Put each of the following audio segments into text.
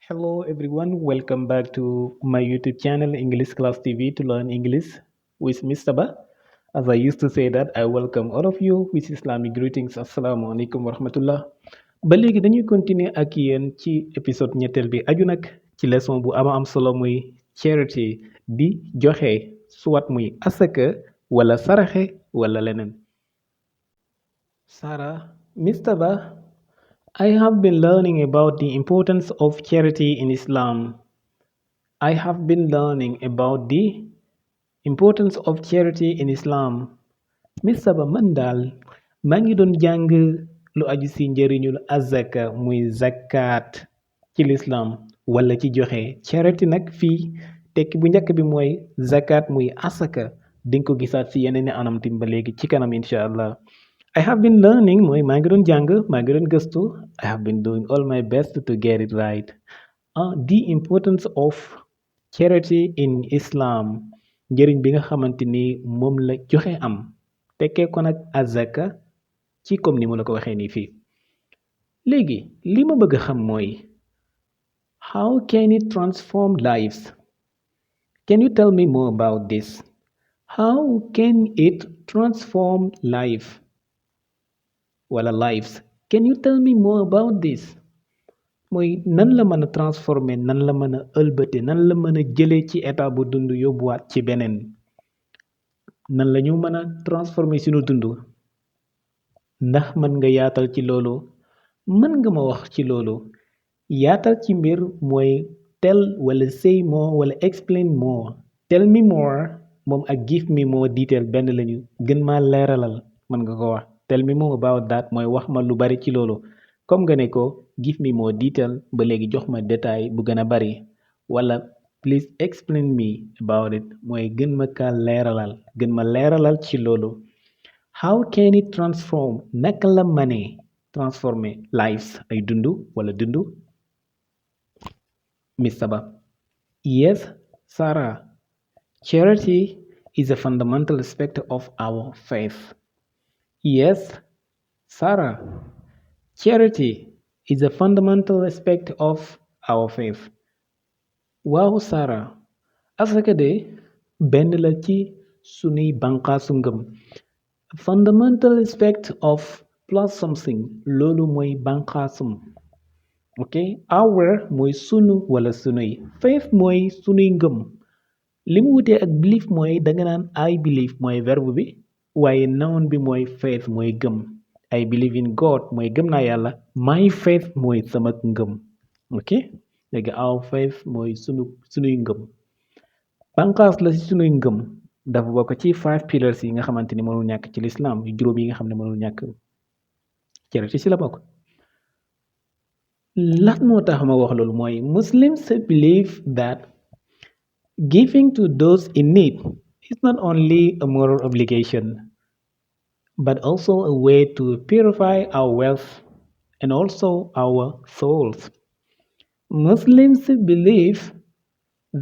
Hello everyone, welcome back to my YouTube channel English Class TV to learn English with Mr. Ba. As I used to say that, I welcome all of you with Islamic greetings. Assalamu alaikum wa rahmatullah. Ba léegi dañuy continuer ak yéen ci épisode ñetteel bi aju nag ci leçon bu am solo muy charity di joxe soit muy asaka wala saraxe wala leneen. Sarah, Mr. Ba, I have been learning about the importance of charity in Islam. I have been learning about the importance of charity in Islam. Miss Saba man daal maa ngi doon jàng lu aju ci njëriñul azaka muy zakat ci lislaam wala ci joxe charity nag fii tekki bu njëkk bi mooy zakat muy asaka dinga ko gisaat ci yeneen anam tim ba léegi ci kanam incha allah. I have been learning mooy maa ngi doon jàng maa ngi doon gëstu I have been doing all my best to get it right. The importance of charity in Islam njëriñ bi nga xamante ni moom la joxe am tekkee ko nag azaka ci comme ni mu la ko waxee nii fii léegi li ma bëgg a xam mooy how can it transform lives? Can you tell me more about this? How can it transform life wala lives? Can you tell me more about this? mooy nan la mën a transformer nan la mën a ëlbate nan la mën a jëlee ci état bu dund yóbbuwaat ci beneen nan la ñu mën a transformer sunu dund ndax mën nga yaatal ci loolu mën nga ma wax ci loolu yaatal ci mbir mooy tell wala say more wala explain more tell me more moom ak give me more detail benn lañu gën maa leeralal mën nga ko wax tell me more about that mooy wax ma lu bari ci loolu comme nga ne ko give me more detail ba léegi jox ma détail bu gën a bari wala please explain me about it mooy gën ma kaa leeralal gën ma leeralal ci loolu how can it transform naka la mënee transformer lives ay dundu wala dundu Miss Saba yes Sarah charity is a fundamental aspect of our faith yes Sarah charity is a fundamental aspect of our faith waaw Sarah asaka de benn la ci sunuy banqaasu ngëm fundamental aspect of plus something loolu mooy banqaasum ok our mooy sunu wala sunuy faith mooy sunuy ngëm li mu wutee ak belief mooy danga naan I believe mooy verbe bi waaye noun bi mooy faith mooy gëm I believe in God mooy gëm naa yàlla my faith mooy sama ngëm ok léegi our faith mooy sunuy ngëm banqaas la ci sunuy ngëm dafa bokk ci 5 pillars yi nga xamante ni mënul ñàkk ci lislaam yu juróom yi nga xam ne mënul ñàkk charity ci la bokk lan moo tax ma wax loolu mooy Muslims believe that giving to those in need is not only a moral obligation but also a way to purify our wealth and also our souls. Muslims believe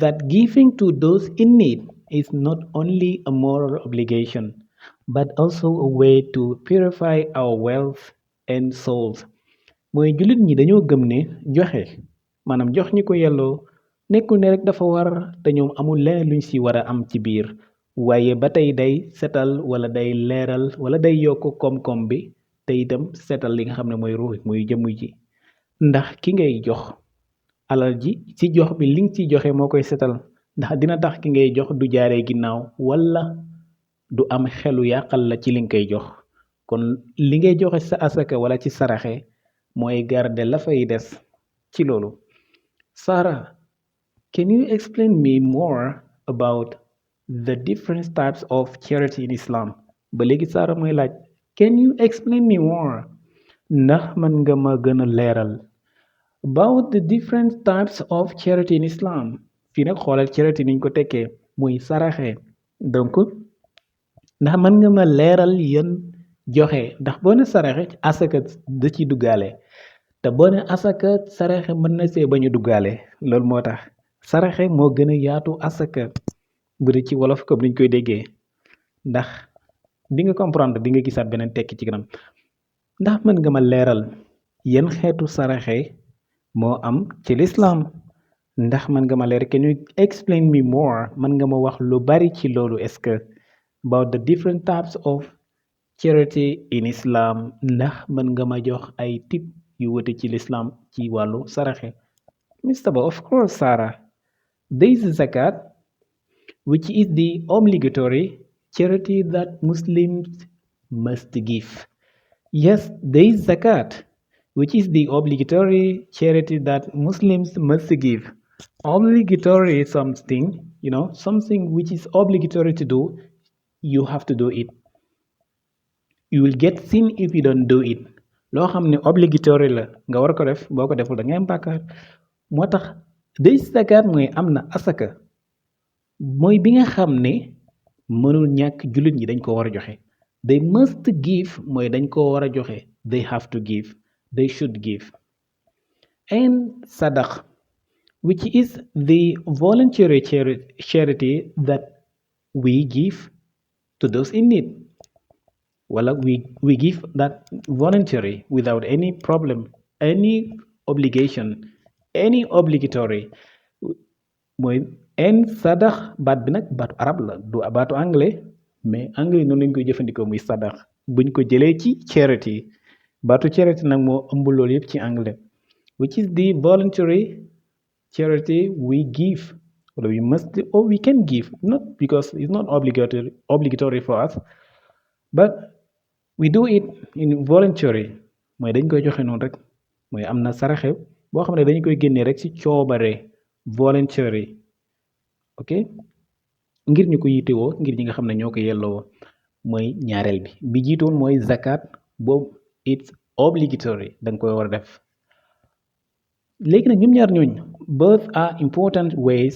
that giving to those in need is not only a moral obligation but also a way to purify our wealth and souls. mooy jullit ñi dañoo gëm ne joxe maanaam jox ñi ko yelloo nekkul ne rek dafa war te ñoom amul leneen luñ ci war a am ci biir waaye ba tey day setal wala day leeral wala day yokk koom-koom bi te itam setal li nga xam ne mooy ruux muy jëmm ji ndax ki ngay jox alal ji ci jox bi li nga ciy joxe moo koy setal ndax dina tax ki ngay jox du jaaree ginnaaw wala du am xelu yàqal la ci li nga koy jox kon li ngay joxe sa asaka wala ci saraxe mooy garde la fay des ci loolu Sarah can you explain me more about the different types of charity in Islam ba léegi Sarah mooy laaj can you explain me more ndax man nga ma gën a leeral about the different types of charity in Islam fii nag xoolal charity niñ ko tekkee muy saraxe donc ndax mën nga ma leeral yan joxe ndax boo ne saraxe asaka da ci duggaale te boo ne asaka saraxe mën na see bañu duggaale loolu moo tax saraxe moo gën a yaatu asaka bu dee ci wolof comme niñ koy déggee ndax di nga comprendre di nga gisaat beneen tekki ci kanam ndax mën nga ma leeral yan xeetu saraxe moo am ci lislaam ndax mën nga ma leer can you explain me more mën nga ma wax lu bari ci loolu est-ce que about the different types of charity in Islam ndax mën nga ma jox ay tip yu wute ci lislaam ci wàllu saraxe Mr. Ba of course Sarah there is zakat which is the obligatory charity that Muslims must give. Yes, there is zakat, which is the obligatory charity that Muslims must give. Obligatory is something, something which is obligatory to do, you have to do it. You will get sin if you don't do it. loo xam ne obligatory la nga war ko def boo ko deful da ngay am bàkkaar moo tax day zakat mooy am na asaka mooy bi nga xam ne mënul ñàkk jullit ñi dañ ko war a joxe they must give mooy dañ ko war a joxe they have to give they should give and sadaq which is the voluntary charity that we give to those in need wala we give that voluntary without any problem any obligation any obligatory mooy en sadax baat bi nag baatu arab la du baatu anglais mais anglais noonu lañ koy jëfandikoo muy sadax buñ ko jëlee ci charity baatu charity nag moo ëmb loolu yëpp ci anglais which is the voluntary charity we give or we must or we can give not because it's not obligatory for us but we do it in voluntary mooy dañ koy joxe noonu rek mooy am na saraxe boo xam ne dañ koy génnee rek ci coobare voluntary ok ngir ñu ko yitewoo ngir ñi nga xam ne ñoo ko yelloo mooy ñaareel bi jiitoon mooy zakat boobu it's obligatory da nga koy war a def léegi nag ñoom ñaar ñooñ both are important ways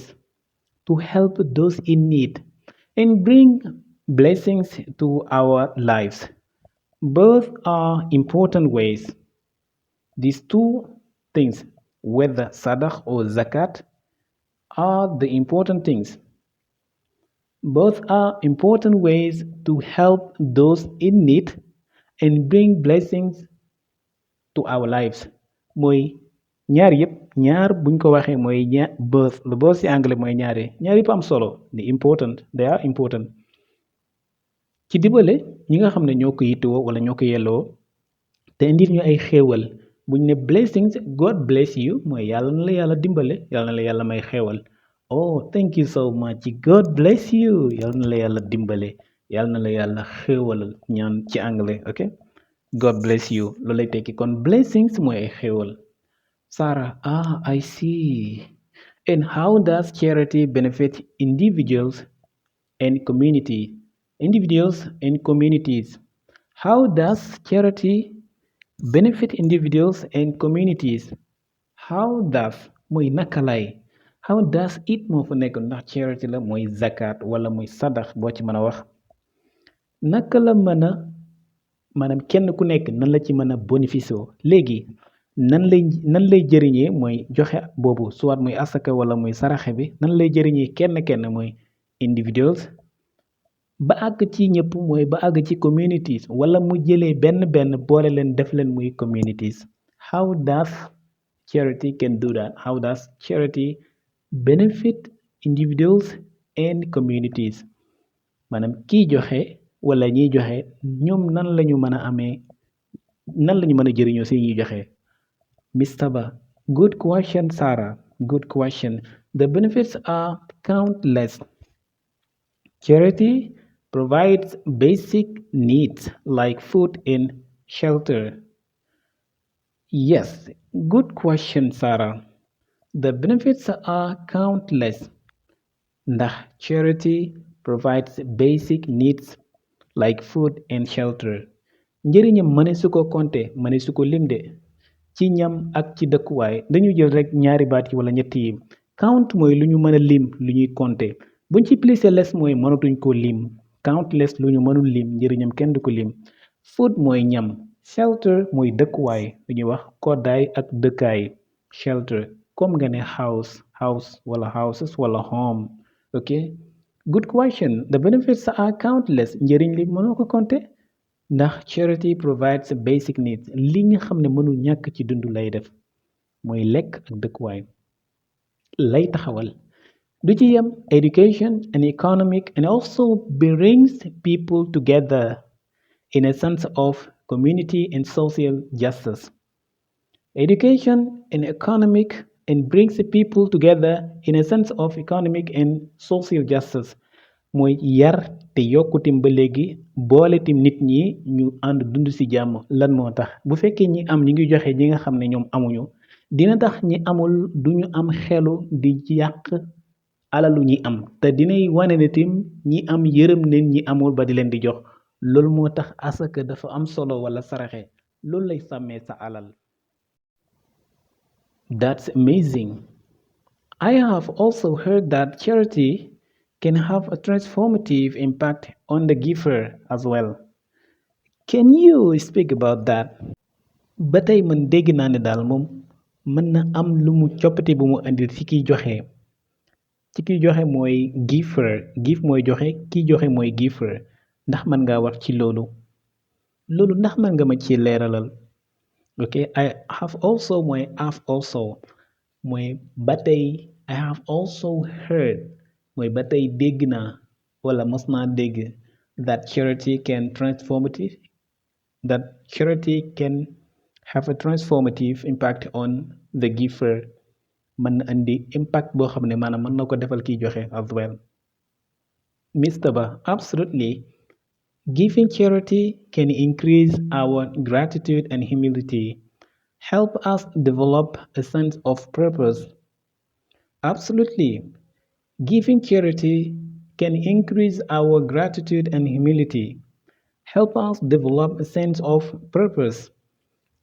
to help those in need and bring blessings to our lives both are important ways these two things whether sadaq or zakat are the important things both are important ways to help those in need and bring blessings to our lives mooy ñaar yëpp ñaar buñ ko waxee mooy both ci anglais mooy ñaar yëpp am solo the important they are important ci dimbale ñi nga xam ne ñoo ko yittewoo wala ñoo ko yelloo te indil ñu ay xéewal buñ ne blessings God bless you mooy yàlla na la yàlla dimbale yàlla na la yàlla may xéewal oh thank you so much God bless you yàlla na la yàlla dimbale yàlla na la yàlla xéewalal ñaan ci anglais ok God bless you loolu lay tekki kon blessings mooy ay xéewal Sarah I see and how does charity benefit individuals and communities how does charity benefit individuals and communities how does mooy naka lay how does it moo fa nekk ndax charity la mooy zakat wala muy sadax boo ci mën a wax naka la mën a maanaam kenn ku nekk nan la ci mën a bénéficier léegi nan lay jëriñee mooy joxe boobu soit muy asaka wala muy saraxe bi nan lay jëriñee kenn mooy individuals ba àgg ci ñëpp mooy ba àgg ci communities wala mu jëlee benn boole leen def leen muy communities how does charity can do that how does charity benefit individuals and communities maanaam kiy joxe wala ñiy joxe ñoom nan lañu mën a amee nan lañu mën a jëriñoo si ñuy joxe Mr. Ba good question Sarah good question the benefits are countless charity provides basic needs like food and shelter yes good question Sarah the benefits are countless ndax charity provides basic needs like food and shelter njëriñam mëne su ko compter mëne su ko lim de ci ñam ak ci dëkkuwaay dañu jël rekk ñaari baat yi wala ñett yi count mooy lu ñu mën a lim lu ñuy compter buñ ci plus less mooy mënatuñ ko lim countless lu ñu mënul lim njëriñam kenn du ko lim food mooy ñam shelter mooy dëkkuwaay lu ñuy wax koddaay ak dëkkaay shelter comme nga ne house wala houses wala home ok good question the benefits are countless njëriñ li mënoo ko compter ndax charity provides basic needs li nga xam ne mënul ñàkk ci dund lay def mooy lekk ak dëkkuwaay lay taxawal du ci yem education and economic and also brings people together in a sense of community and social justice. Education and economic and brings people together in a sense of economic and social justice mooy yar te yokkutim ba léegi booletim nit ñi ñu ànd dund ci jàmm lan moo tax bu fekkee ñi am ñi ngi joxe ñi nga xam ne ñoom amuñu dina tax ñi amul duñu am xelu di yàq alalu ñi am te dinay wane ne tim ñi am yërëm neen ñi amul ba di leen di jox loolu moo tax asaka dafa am solo wala saraxe loolu lay sàmmee sa alal. That's amazing. I have also heard that charity can have a transformative impact on the giver as well. Can you speak about that? Ba tey man dégg naa ne daal moom mën na am lu mu coppite bu mu indi ci kiy joxe ci kiy joxe mooy giver give mooy joxe kiy joxe mooy giver ndax mën ngaa wax ci loolu ndax mën nga ma ci leeralal. Ok, I have also mooy have also mooy ba tey I have also heard mooy ba tey dégg naa wala mos naa dégg that charity can transformative that charity can have a transformative impact on the giver mën na indi impact boo xam ne maanaam mën na ko defal kiy joxe as well. Mr. Ba, absolutely. Giving charity can increase our gratitude and humility, help us develop a sense of purpose. Absolutely. Giving charity can increase our gratitude and humility, help us develop a sense of purpose.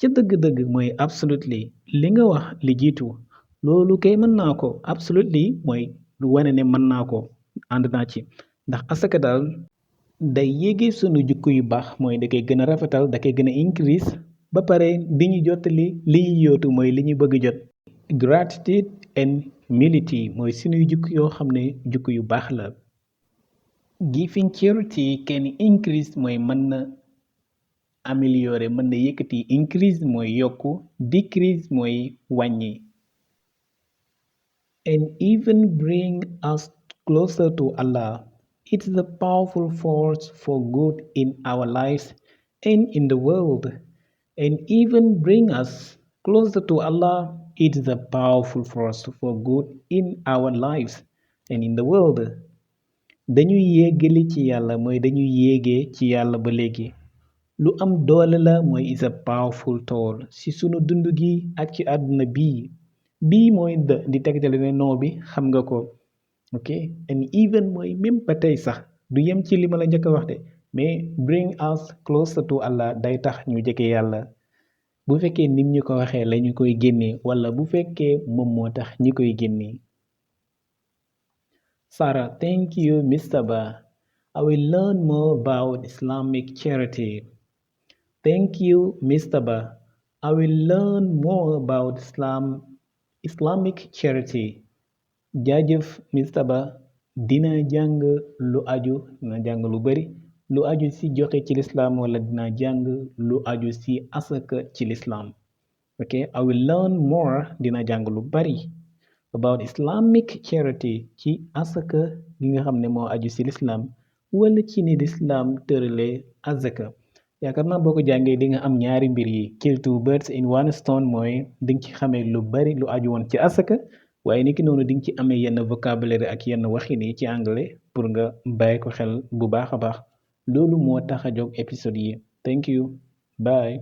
Ca dëgg-dëgg mooy absolutely li nga wax li jiitu loolu kay mën naa ko absolutely mooy lu wane ne mën naa ko ànd naa ci ndax asaka daal day yéege sunu jikko yu baax mooy da koy gën a rafetal da koy gën a increase ba pare di ñu jottali li ñuy yootu mooy li ñu bëgg jot. Gratitude and humility mooy sunuy jikko yoo xam ne jikko yu baax la. Giving charity can increase mooy mën na améliorer mën na yëkkati increase mooy yokku decrease mooy wàññi. And even bring us closer to Allah. It's a powerful force for good in our lives and in the world. And even bring us closer to Allah. It's a powerful force for good in our lives and in the world. Dañuy yéegali ci yàlla mooy dañuy yéegee ci yàlla ba léegi lu am doole la mooy is a powerful tool ci sunu dund gi ak ci àdduna bii mooy di tegtale ne noo bi xam nga ko. Ok, and even mooy même ba tey sax du yem ci li ma la njëkk a wax de mais bring us closer to Allah day tax ñu jege yàlla bu fekkee nim ñu ko waxee la ñu koy génnee wala bu fekkee moom moo tax ñi koy génnee. Sarah, thank you, Mr. Ba. I will learn more about Islamic charity. Thank you, Mr. Ba. I will learn more about Islamic charity. Jaajëf Mr. Ba dina jàng lu bari lu aju ci joxe ci lislaam wala dina jàng lu aju ci asaka ci lislaam. Ok, I will learn more dina jàng lu bari about Islamic charity ci asaka gi nga xam ne moo aju ci lislaam wala ci ni lislaam tëralee azaka. yaakaar naa boo ko jàngee di nga am ñaari mbir yi kill two birds in one stone mooy dinga ci xamee lu bari lu aju woon ci asaka waaye niki noonu dinga ci amee yenn vocabulaire ak yenn waxin yi ci anglais pour nga bàyyi ko xel bu baax a baax loolu moo tax a jóg épisode yi. Thank you, bye.